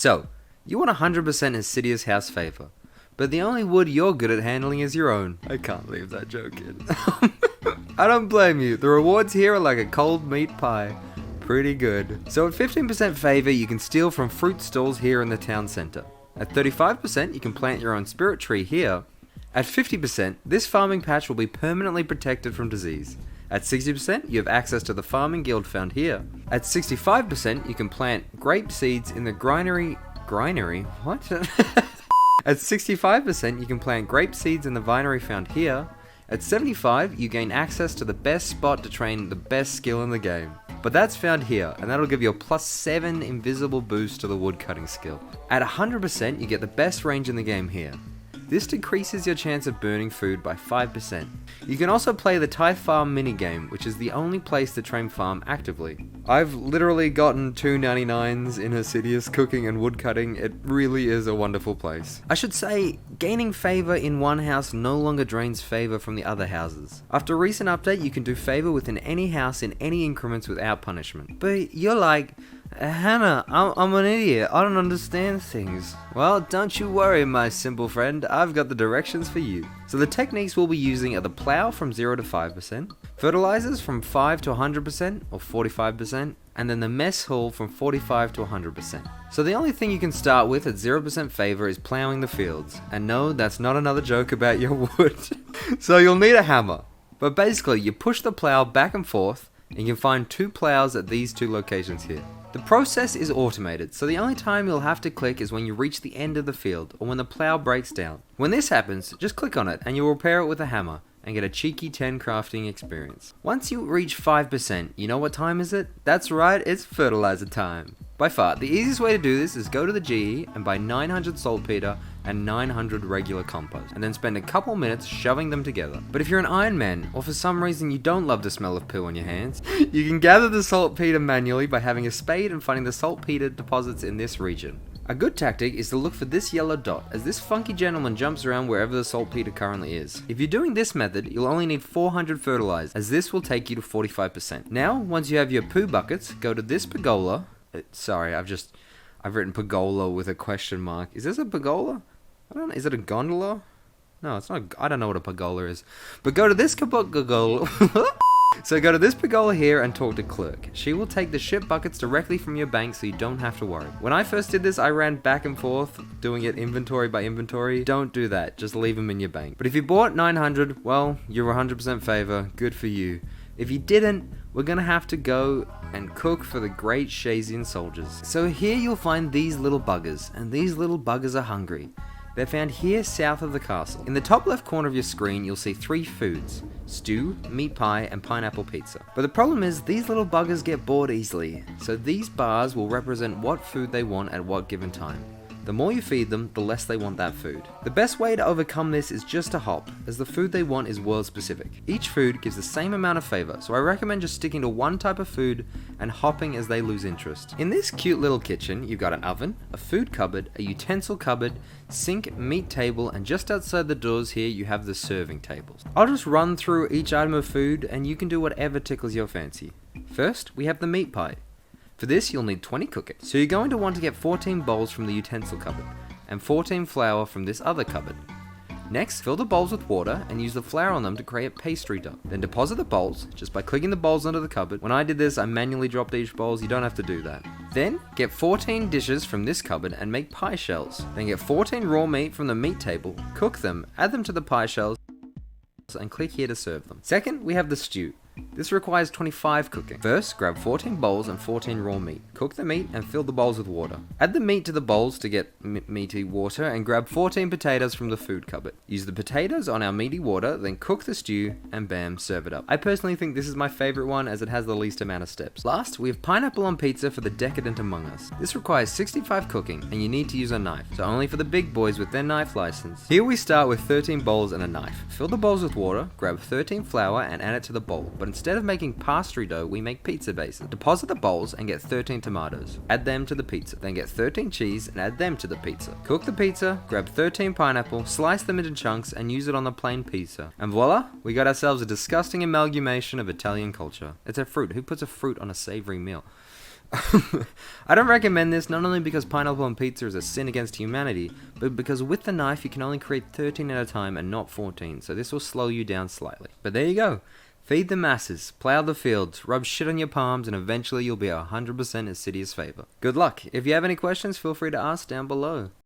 So, you want 100% Hosidius House Favour, but the only wood you're good at handling is your own. I can't leave that joke in. I don't blame you. The rewards here are like a cold meat pie. Pretty good. So at 15% Favour, you can steal from fruit stalls here in the town centre. At 35%, you can plant your own spirit tree here. At 50%, this farming patch will be permanently protected from disease. At 60%, you have access to the farming guild found here. At 65%, you can plant grape seeds in the granary. What? At 65%, you can plant grape seeds in the vinery found here. At 75, you gain access to the best spot to train the best skill in the game. But that's found here, and that'll give you a +7 invisible boost to the woodcutting skill. At 100%, you get the best range in the game here. This decreases your chance of burning food by 5%. You can also play the Tithe Farm minigame, which is the only place to train farm actively. I've literally gotten 299s in Hosidius cooking and woodcutting. It really is a wonderful place. I should say, gaining favour in one house no longer drains favour from the other houses. After a recent update, you can do favour within any house in any increments without punishment. But you're like, Hannah, I'm an idiot. I don't understand things. Well, don't you worry, my simple friend. I've got the directions for you. So the techniques we'll be using are the plough from 0 to 5%, fertilizers from 5 to 100% or 45%, and then the mess hall from 45 to 100%. So the only thing you can start with at 0% favour is ploughing the fields. And no, that's not another joke about your wood. So you'll need a hammer. But basically, you push the plough back and forth, and you can find 2 ploughs at these 2 locations here. The process is automated, so the only time you'll have to click is when you reach the end of the field, or when the plough breaks down. When this happens, just click on it and you'll repair it with a hammer, and get a cheeky 10 crafting experience. Once you reach 5%, you know what time is it? That's right, it's fertilizer time. By far, the easiest way to do this is go to the GE and buy 900 saltpeter and 900 regular compost, and then spend a couple minutes shoving them together. But if you're an ironman, or for some reason you don't love the smell of poo on your hands, you can gather the saltpeter manually by having a spade and finding the saltpeter deposits in this region. A good tactic is to look for this yellow dot, as this funky gentleman jumps around wherever the saltpeter currently is. If you're doing this method, you'll only need 400 fertilizers, as this will take you to 45%. Now, once you have your poo buckets, go to this pergola. Sorry, I've written pergola with a question mark. Is this a pergola? I don't know. Is it a gondola? No, it's not. I don't know what a pergola is. But go to this pergola. So go to this pergola here and talk to Clerk. She will take the ship buckets directly from your bank, so you don't have to worry. When I first did this, I ran back and forth, doing it inventory by inventory. Don't do that. Just leave them in your bank. But if you bought 900, well, you're 100% favour. Good for you. If you didn't, we're gonna have to go and cook for the great Shazian soldiers. So here you'll find these little buggers, and these little buggers are hungry. They're found here south of the castle. In the top left corner of your screen, you'll see 3 foods: stew, meat pie, and pineapple pizza. But the problem is, these little buggers get bored easily, so these bars will represent what food they want at what given time. The more you feed them, the less they want that food. The best way to overcome this is just to hop, as the food they want is world specific. Each food gives the same amount of favour, so I recommend just sticking to one type of food and hopping as they lose interest. In this cute little kitchen, you've got an oven, a food cupboard, a utensil cupboard, sink, meat table, and just outside the doors here you have the serving tables. I'll just run through each item of food and you can do whatever tickles your fancy. First, we have the meat pie. For this, you'll need 20 cooking. So you're going to want to get 14 bowls from the utensil cupboard, and 14 flour from this other cupboard. Next, fill the bowls with water and use the flour on them to create pastry dough. Then deposit the bowls just by clicking the bowls under the cupboard. When I did this, I manually dropped each bowls. You don't have to do that. Then, get 14 dishes from this cupboard and make pie shells. Then get 14 raw meat from the meat table, cook them, add them to the pie shells, and click here to serve them. Second, we have the stew. This requires 25 cooking. First, grab 14 bowls and 14 raw meat. Cook the meat and fill the bowls with water. Add the meat to the bowls to get meaty water and grab 14 potatoes from the food cupboard. Use the potatoes on our meaty water, then cook the stew and bam, serve it up. I personally think this is my favorite one as it has the least amount of steps. Last, we have pineapple on pizza for the decadent among us. This requires 65 cooking and you need to use a knife, so only for the big boys with their knife license. Here we start with 13 bowls and a knife. Fill the bowls with water, grab 13 flour and add it to the bowl. But instead of making pastry dough, we make pizza bases. Deposit the bowls and get 13 tomatoes. Add them to the pizza. Then get 13 cheese and add them to the pizza. Cook the pizza, grab 13 pineapple, slice them into chunks and use it on the plain pizza. And voila, we got ourselves a disgusting amalgamation of Italian culture. It's a fruit. Who puts a fruit on a savory meal? I don't recommend this not only because pineapple on pizza is a sin against humanity, but because with the knife you can only create 13 at a time and not 14, so this will slow you down slightly. But there you go. Feed the masses, plough the fields, rub shit on your palms, and eventually you'll be 100% Hosidius Favour. Good luck. If you have any questions, feel free to ask down below.